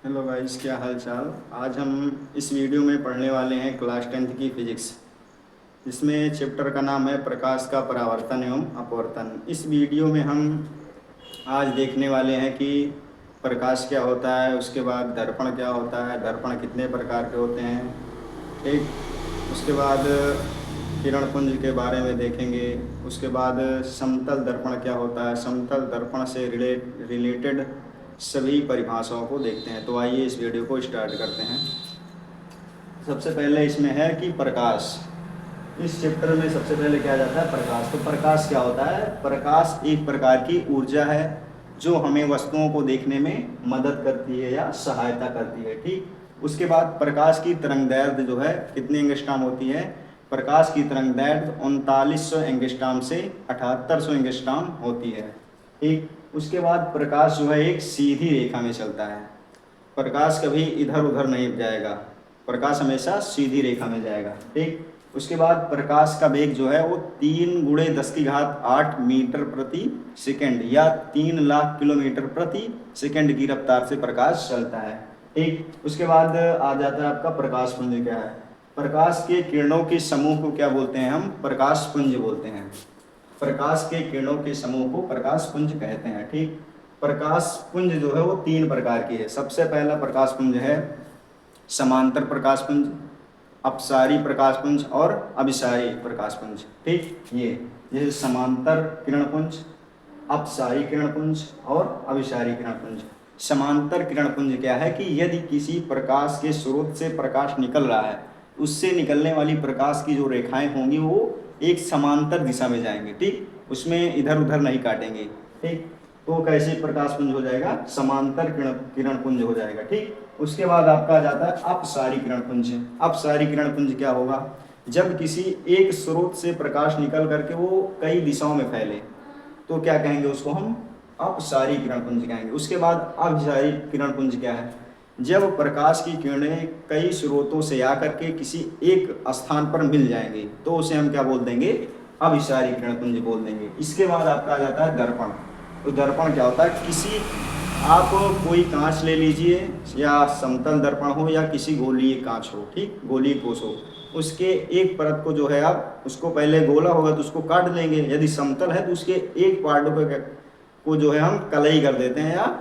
Hello guys, क्या हाल चाल। आज हम इस वीडियो में पढ़ने वाले हैं क्लास 10th की फिजिक्स। इसमें चैप्टर का नाम है प्रकाश का परावर्तन एवं अपवर्तन। इस वीडियो में हम आज देखने वाले हैं कि प्रकाश क्या होता है, उसके बाद दर्पण क्या होता है, दर्पण कितने प्रकार के होते हैं, ठीक। उसके बाद किरण पुंज के बारे में देखेंगे। उसके बाद समतल दर्पण क्या होता है, समतल दर्पण से रिलेटेड सभी परिभाषाओं को देखते हैं। तो आइए इस वीडियो को स्टार्ट करते हैं। सबसे पहले इसमें है कि प्रकाश। इस चैप्टर में सबसे पहले क्या जाता है, प्रकाश। तो प्रकाश क्या होता है? प्रकाश एक प्रकार की ऊर्जा है जो हमें वस्तुओं को देखने में मदद करती है या सहायता करती है, ठीक। उसके बाद प्रकाश की तरंगदैर्घ्य जो है कितने एंगस्ट्रॉम होती है? प्रकाश की तरंगदैर्घ्य 3900 एंगस्ट्रॉम से 7800 एंगस्ट्रॉम होती है, ठीक। उसके बाद प्रकाश जो है एक सीधी रेखा में चलता है। प्रकाश कभी इधर उधर नहीं जाएगा, प्रकाश हमेशा सीधी रेखा में जाएगा, ठीक। उसके बाद प्रकाश का वेग जो है वो 3 × 10⁸ मीटर प्रति सेकंड या 3 लाख किलोमीटर प्रति सेकंड की रफ्तार से प्रकाश चलता है, ठीक। उसके बाद आ जाता है आपका प्रकाश पुंज क्या है। प्रकाश के किरणों के समूह को क्या बोलते हैं? हम प्रकाश पुंज बोलते हैं। प्रकाश के किरणों के समूह को प्रकाश पुंज कहते हैं, ठीक। प्रकाश पुंज जो है वो 3 प्रकार की है। सबसे पहला प्रकाश पुंज है समांतर प्रकाश पुंज, अपसारी प्रकाश पुंज और अभिसारी प्रकाश पुंज, ठीक। ये जैसे समांतर किरण पुंज, अपसारी किरण पुंज और अभिसारी किरण पुंज। समांतर किरण पुंज क्या है कि यदि किसी प्रकाश के स्रोत से प्रकाश निकल रहा है, उससे निकलने वाली प्रकाश की जो रेखाएं होंगी वो एक समांतर दिशा में जाएंगे, ठीक। उसमें इधर उधर नहीं काटेंगे, ठीक। तो कैसे प्रकाश पुंज हो जाएगा? समांतर किरण पुंज हो जाएगा, ठीक। उसके बाद आपका आ जाता है अपसारी किरण पुंज। अपसारी किरण पुंज क्या होगा? जब किसी एक स्रोत से प्रकाश निकल करके वो कई दिशाओं में फैले तो क्या कहेंगे? उसको हम अपसारी किरण पुंज कहेंगे। उसके बाद अभिसारी किरण पुंज क्या है? जब प्रकाश की किरणें कई स्रोतों से आकर के किसी एक स्थान पर मिल जाएंगे तो उसे हम क्या बोल देंगे? अभिसारी किरण पुंज बोल देंगे। इसके बाद आपका आ जाता है दर्पण। तो दर्पण क्या होता है? किसी आप कोई कांच ले लीजिए, या समतल दर्पण हो या किसी गोलीय कांच हो, ठीक, गोलीय कोष हो, उसके एक परत को जो है आप उसको पहले गोला होगा तो उसको काट लेंगे। यदि समतल है तो उसके एक पार्ट को जो है हम कलई कर देते हैं या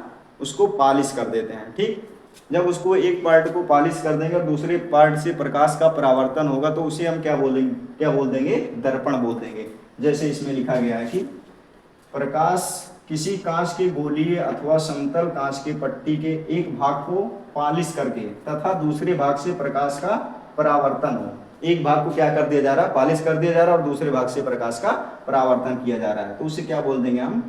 उसको पॉलिश कर देते हैं, ठीक। जब उसको एक पार्ट को पॉलिश कर देंगे और दूसरे पार्ट से प्रकाश का परावर्तन होगा तो उसे हम क्या बोल देंगे? दर्पण बोल देंगे। जैसे इसमें लिखा गया है कि प्रकाश किसी कांच के गोलीय अथवा समतल कांच के पट्टी के एक भाग को पॉलिश करके तथा दूसरे भाग से प्रकाश का परावर्तन हो। एक भाग को क्या कर दिया जा रहा है? पॉलिश कर दिया जा रहा है और दूसरे भाग से प्रकाश का परावर्तन किया जा रहा है, तो उसे क्या बोल देंगे? हम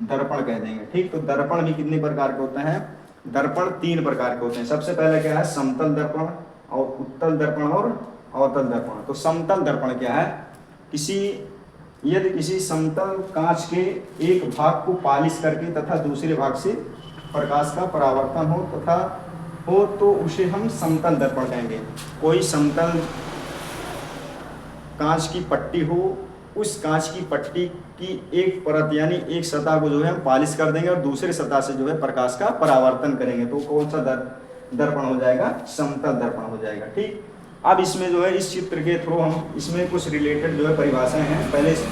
दर्पण कह देंगे, ठीक। तो दर्पण भी कितने प्रकार के होते हैं? दर्पण 3 प्रकार के होते हैं। सबसे पहले क्या है? समतल दर्पण और उत्तल दर्पण और अवतल दर्पण। तो समतल दर्पण क्या है? यदि किसी समतल कांच के एक भाग को पॉलिश करके तथा दूसरे भाग से प्रकाश का परावर्तन हो तो उसे हम समतल दर्पण कहेंगे। कोई समतल कांच की पट्टी हो, उस कांच की पट्टी की एक परत यानी एक सतह को जो है हम पॉलिश कर देंगे और दूसरे सतह से जो है प्रकाश का परावर्तन करेंगे, तो कौन सा दर्पण हो जाएगा? समतल दर्पण हो जाएगा, ठीक। अब इसमें जो है इस चित्र के थ्रू हम इसमें कुछ रिलेटेड जो है परिभाषाएं हैं, पहले इस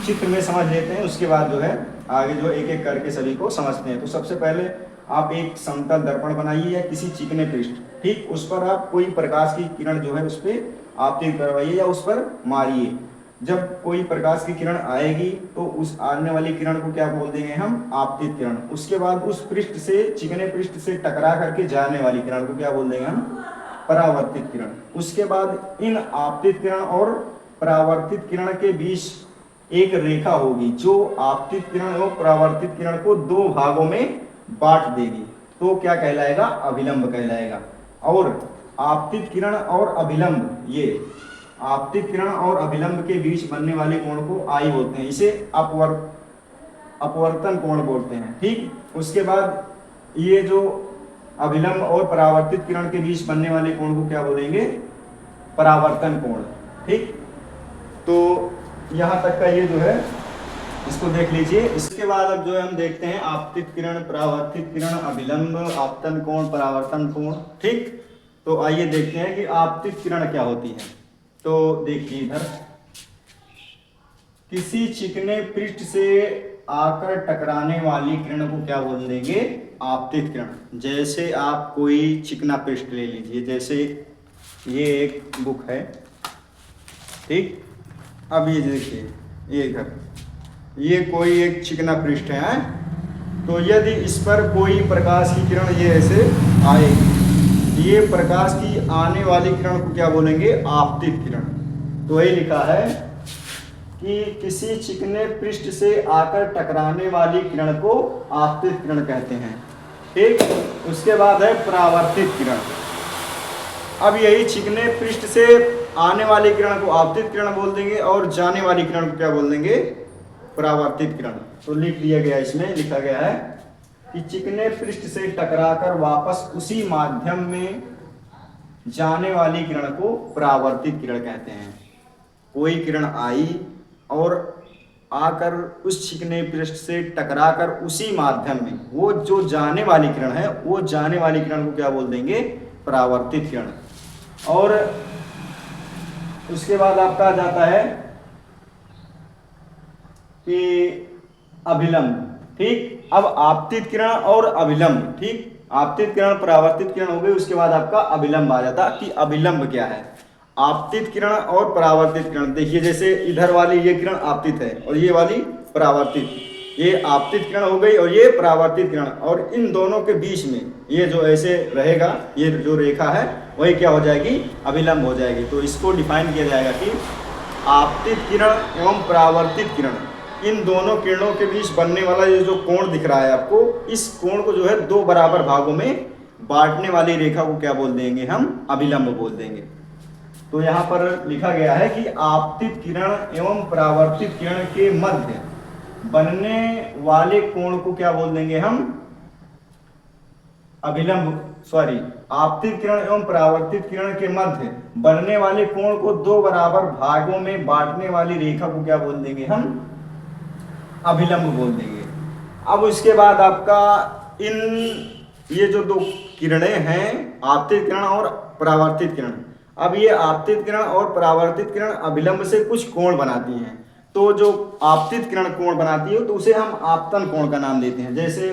चित्र में समझ लेते हैं, उसके बाद जो है आगे जो एक एक करके सभी को समझते हैं। तो सबसे पहले आप एक समतल दर्पण बनाइए या किसी चिकने पृष्ठ, ठीक, उस पर आप कोई प्रकाश की किरण जो है उस पर आपतित करवाइए या उस पर मारिए। जब कोई प्रकाश की किरण आएगी तो उस आने वाली किरण को क्या बोल देंगे? हम आपतित किरण। उसके बाद उस पृष्ठ से, चिकने पृष्ठ से टकरा करके जाने वाली किरण को क्या बोल देंगे? हम परावर्तित किरण। उसके बाद इन आपतित किरण और परावर्तित किरण के बीच एक रेखा होगी जो आपतित किरण और परावर्तित किरण को 2 भागों में बांट देगी, तो क्या कहलाएगा? अभिलंब कहलाएगा। और आपतित किरण और अभिलंब, ये आपतित किरण और अभिलंब के बीच बनने वाले कोण को आई बोलते हैं, इसे अपवर्तन कोण बोलते हैं, ठीक। उसके बाद ये जो अभिलंब और परावर्तित किरण के बीच बनने वाले कोण को क्या बोलेंगे? परावर्तन कोण, ठीक। तो यहाँ तक का ये जो है इसको देख लीजिए। इसके बाद अब जो है हम देखते हैं आपतित किरण, परावर्तित किरण, अभिलंब, आपतन कोण, परावर्तन कोण। ठीक, तो आइए देखते हैं कि आपतित किरण क्या होती है। तो देखिए इधर, किसी चिकने पृष्ठ से आकर टकराने वाली किरण को क्या बोल देंगे? आपतित किरण। जैसे आप कोई चिकना पृष्ठ ले लीजिए, जैसे ये एक बुक है, ठीक। अब ये देखिए, ये इधर ये कोई एक चिकना पृष्ठ है, तो यदि इस पर कोई प्रकाश की किरण ये ऐसे आएगी, ये प्रकाश की आने वाली किरण को क्या बोलेंगे? आपतित किरण। तो यही लिखा है कि किसी चिकने पृष्ठ से आकर टकराने वाली किरण को आपतित किरण कहते हैं। ठीक, उसके बाद है परावर्तित किरण। अब यही चिकने पृष्ठ से आने वाली किरण को आपतित किरण बोल देंगे और जाने वाली किरण को क्या बोल देंगे? परावर्तित किरण। तो लिख दिया गया, इसमें लिखा गया है कि चिकने पृष्ठ से टकराकर वापस उसी माध्यम में जाने वाली किरण को परावर्तित किरण कहते हैं। कोई किरण आई और आकर उस चिकने पृष्ठ से टकराकर उसी माध्यम में, वो जो जाने वाली किरण है, वो जाने वाली किरण को क्या बोल देंगे? परावर्तित किरण। और उसके बाद आपका आ जाता है कि अभिलंब। ठीक, अब आपतित किरण और अभिलंब, ठीक, आपतित किरण परावर्तित किरण हो गई, उसके बाद आपका अभिलंब आ जाता कि अभिलंब क्या है। आपतित किरण और परावर्तित किरण, देखिए जैसे इधर वाली ये किरण आपतित है और ये वाली परावर्तित, ये आपतित किरण हो गई और ये परावर्तित किरण, और इन दोनों के बीच में ये जो ऐसे रहेगा, ये जो रेखा है वही क्या हो जाएगी? अभिलंब हो जाएगी। तो इसको डिफाइन किया जाएगा कि आपतित किरण एवं परावर्तित किरण, इन दोनों किरणों के बीच बनने वाला ये जो कोण दिख रहा है आपको, इस कोण को जो है दो बराबर भागों में बांटने वाली रेखा को क्या बोल देंगे? हम अभिलंब बोल देंगे। तो यहाँ पर लिखा गया है कि आपतित किरण एवं परावर्तित किरण के मध्य बनने वाले कोण को क्या बोल देंगे? हम अभिलंब, सॉरी, आपतित किरण एवं परावर्तित किरण के मध्य बनने वाले कोण को दो बराबर भागों में बांटने वाली रेखा को क्या बोल देंगे? हम अभिलंब बोल देंगे। अब उसके बाद आपका इन ये जो दो किरणें हैं, आपतित किरण और परावर्तित किरण, अब ये आपतित किरण और परावर्तित किरण अभिलंब से कुछ कोण बनाती हैं। तो जो आपतित किरण कोण बनाती है तो उसे हम आपतन कोण का नाम देते हैं। जैसे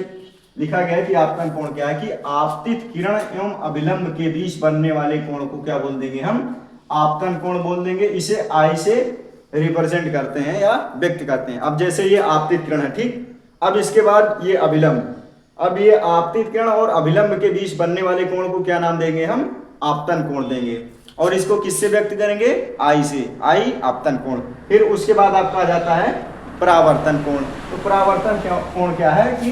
लिखा गया है कि आपतन कोण क्या है कि आपतित किरण एवं अभिलंब के बीच बनने वाले कोण को क्या बोल देंगे? हम आपतन कोण बोल देंगे। इसे आई से रिप्रेजेंट करते हैं या व्यक्त करते हैं। अब जैसे ये आपतित किरण है, ठीक, अब इसके बाद ये अभिलंब, अब ये आपतित किरण और अभिलंब के बीच बनने वाले कोण को क्या नाम देंगे? हम आपतन कोण देंगे। और इसको किससे व्यक्त करेंगे? आई से, आई आपतन कोण। फिर उसके बाद आपका आ जाता है परावर्तन कोण। तो परावर्तन कोण क्या है कि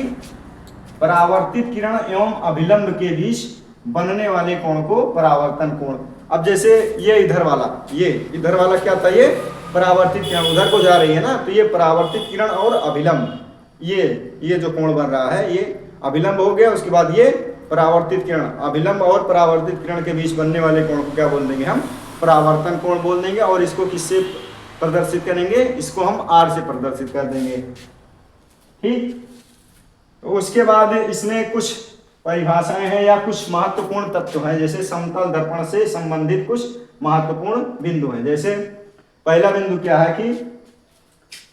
परावर्तित किरण एवं अभिलंब के बीच बनने वाले कोण को परावर्तन कोण। अब जैसे ये इधर वाला क्या था? ये परावर्तित किरण उधर को जा रही है ना, तो ये परावर्तित किरण और अभिलंब, ये जो कोण बन रहा है ये अभिलंब हो गया। उसके बाद ये परावर्तित किरण, अभिलंब और परावर्तित किरण के बीच बनने वाले कोण को क्या बोल देंगे? हम परावर्तन कोण बोल देंगे। और इसको किससे प्रदर्शित करेंगे? इसको हम आर से प्रदर्शित कर देंगे। ठीक, तो उसके बाद इसमें कुछ परिभाषाएं हैं या कुछ महत्वपूर्ण तत्व हैं। जैसे समतल दर्पण से संबंधित कुछ महत्वपूर्ण बिंदु हैं। जैसे पहला बिंदु क्या है कि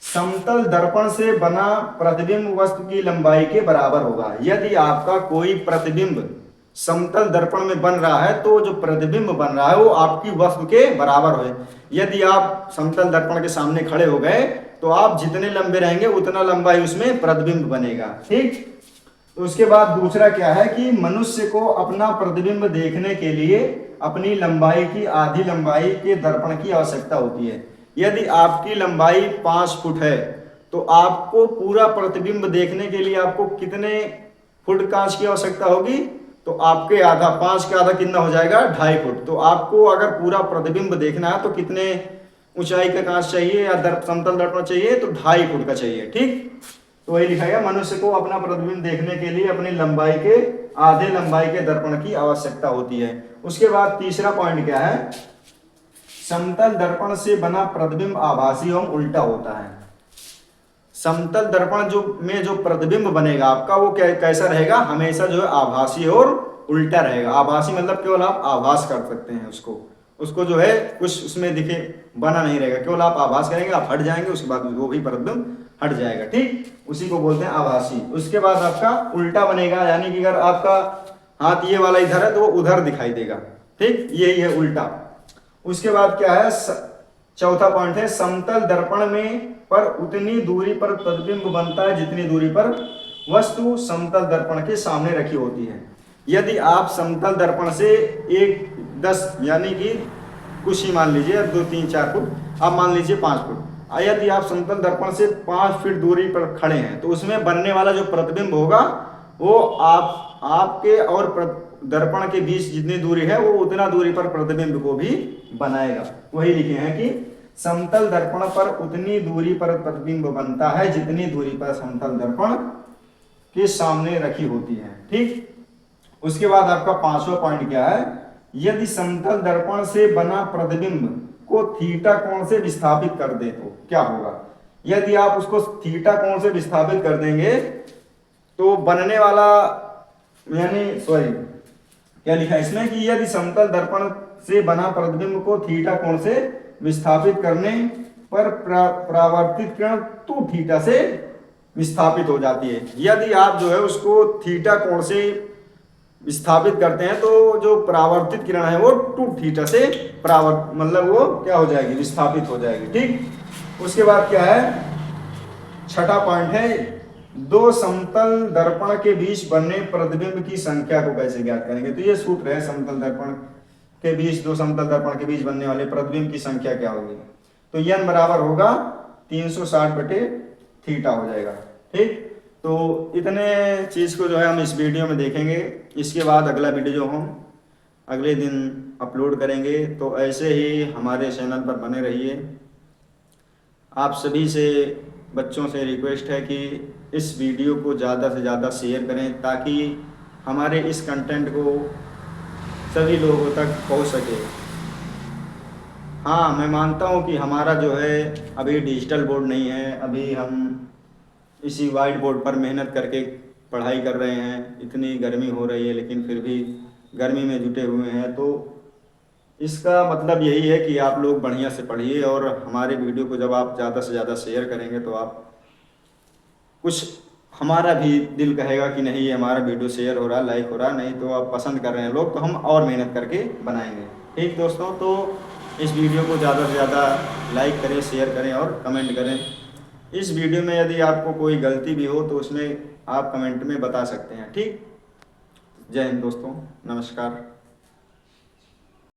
समतल दर्पण से बना प्रतिबिंब वस्तु की लंबाई के बराबर होगा। यदि आपका कोई प्रतिबिंब समतल दर्पण में बन रहा है तो जो प्रतिबिंब बन रहा है वो आपकी वस्तु के बराबर हो। यदि आप समतल दर्पण के सामने खड़े हो गए तो आप जितने लंबे रहेंगे उतना लंबा ही उसमें प्रतिबिंब बनेगा। ठीक, तो उसके बाद दूसरा क्या है कि मनुष्य को अपना प्रतिबिंब देखने के लिए अपनी लंबाई की आधी लंबाई के दर्पण की आवश्यकता होती है। यदि आपकी लंबाई 5 फुट है तो आपको पूरा प्रतिबिंब देखने के लिए आपको कितने फुट कांच की आवश्यकता होगी? तो आपके आधा, 5 का आधा कितना हो जाएगा? 2.5 फुट। तो आपको अगर पूरा प्रतिबिंब देखना है तो कितने ऊंचाई का कांच चाहिए या समतल दर्पण चाहिए? तो 2.5 फुट का चाहिए। ठीक, तो वही लिखा गया, मनुष्य को अपना प्रतिबिंब देखने के लिए अपनी लंबाई के आधे लंबाई के दर्पण की आवश्यकता होती है। उसके बाद तीसरा पॉइंट क्या है? समतल दर्पण से बना प्रतिबिंब आभासी एवं उल्टा होता है। समतल दर्पण जो प्रतिबिंब बनेगा आपका वो कैसा रहेगा, हमेशा जो है आभासी और उल्टा रहेगा। आभासी मतलब केवल आप आभास कर सकते हैं उसको जो है कुछ उसमें दिखे बना नहीं रहेगा, केवल आप आभास करेंगे, आप हट जाएंगे, उसके बाद वो भी प्रतिबिंब हट जाएगा। ठीक, उसी को बोलते हैं आभासी। उसके बाद आपका उल्टा बनेगा, यानी कि अगर आपका हाथ ये वाला इधर है तो वो उधर दिखाई देगा। ठीक, यही है उल्टा। उसके बाद क्या है, चौथा पॉइंट है समतल दर्पण में पर उतनी दूरी पर प्रतिबिंब बनता है जितनी दूरी पर वस्तु समतल दर्पण के सामने रखी होती है। यदि आप समतल दर्पण से 10 यानी कि कुछ ही मान लीजिए 2, 3, 4 फुट, आप मान लीजिए 5 फुट, यदि आप समतल दर्पण से 5 फीट दूरी पर खड़े हैं तो उसमें बनने वाला जो प्रतिबिंब होगा वो आपके और दर्पण के बीच जितनी दूरी है वो उतना दूरी पर प्रतिबिंब को भी बनाएगा। वही लिखे हैं कि समतल दर्पण पर उतनी दूरी पर प्रतिबिंब बनता है जितनी दूरी पर समतल दर्पण के सामने रखी होती है। ठीक, उसके बाद आपका 5वां पॉइंट क्या है, यदि समतल दर्पण से बना प्रतिबिंब को थीटा कोण से विस्थापित कर दे तो क्या होगा। यदि आप उसको थीटा कोण से विस्थापित कर देंगे तो बनने वाला, यानी सॉरी क्या लिखा है इसमें कि यदि समतल दर्पण से बना प्रतिबिंब को थीटा कोण से विस्थापित करने पर परावर्तित किरण 2 थीटा से विस्थापित हो जाती है। यदि आप जो है उसको थीटा कोण से विस्थापित करते हैं तो जो परावर्तित किरण है वो 2 थीटा से मतलब वो क्या हो जाएगी, विस्थापित हो जाएगी। ठीक, उसके बाद क्या है, छठा पॉइंट है, 2 समतल दर्पण के बीच बनने प्रतिबिंब की संख्या को कैसे ज्ञात करेंगे। तो ये सूत्र है, समतल दर्पण के बीच 2 समतल दर्पण के बीच बनने वाले प्रतिबिंब की संख्या क्या होगी। तो n बराबर होगा 360/थीटा हो जाएगा। ठीक, तो इतने चीज़ को जो है हम इस वीडियो में देखेंगे। इसके बाद अगला वीडियो जो हम अगले दिन अपलोड करेंगे। तो ऐसे ही हमारे चैनल पर बने रहिए। आप सभी से बच्चों से रिक्वेस्ट है कि इस वीडियो को ज़्यादा से ज़्यादा शेयर करें ताकि हमारे इस कंटेंट को सभी लोगों तक पहुंच सके। हाँ, मैं मानता हूं कि हमारा जो है अभी डिजिटल बोर्ड नहीं है, अभी हम इसी वाइट बोर्ड पर मेहनत करके पढ़ाई कर रहे हैं। इतनी गर्मी हो रही है लेकिन फिर भी गर्मी में जुटे हुए हैं। तो इसका मतलब यही है कि आप लोग बढ़िया से पढ़िए और हमारे वीडियो को जब आप ज़्यादा से ज़्यादा शेयर करेंगे तो आप कुछ हमारा भी दिल कहेगा कि नहीं ये हमारा वीडियो शेयर हो रहा, लाइक हो रहा, नहीं तो आप पसंद कर रहे हैं लोग, तो हम और मेहनत करके बनाएंगे। ठीक दोस्तों, तो इस वीडियो को ज़्यादा से ज़्यादा लाइक करें, शेयर करें और कमेंट करें। इस वीडियो में यदि आपको कोई गलती भी हो तो उसमें आप कमेंट में बता सकते हैं। ठीक, जय हिंद दोस्तों, नमस्कार।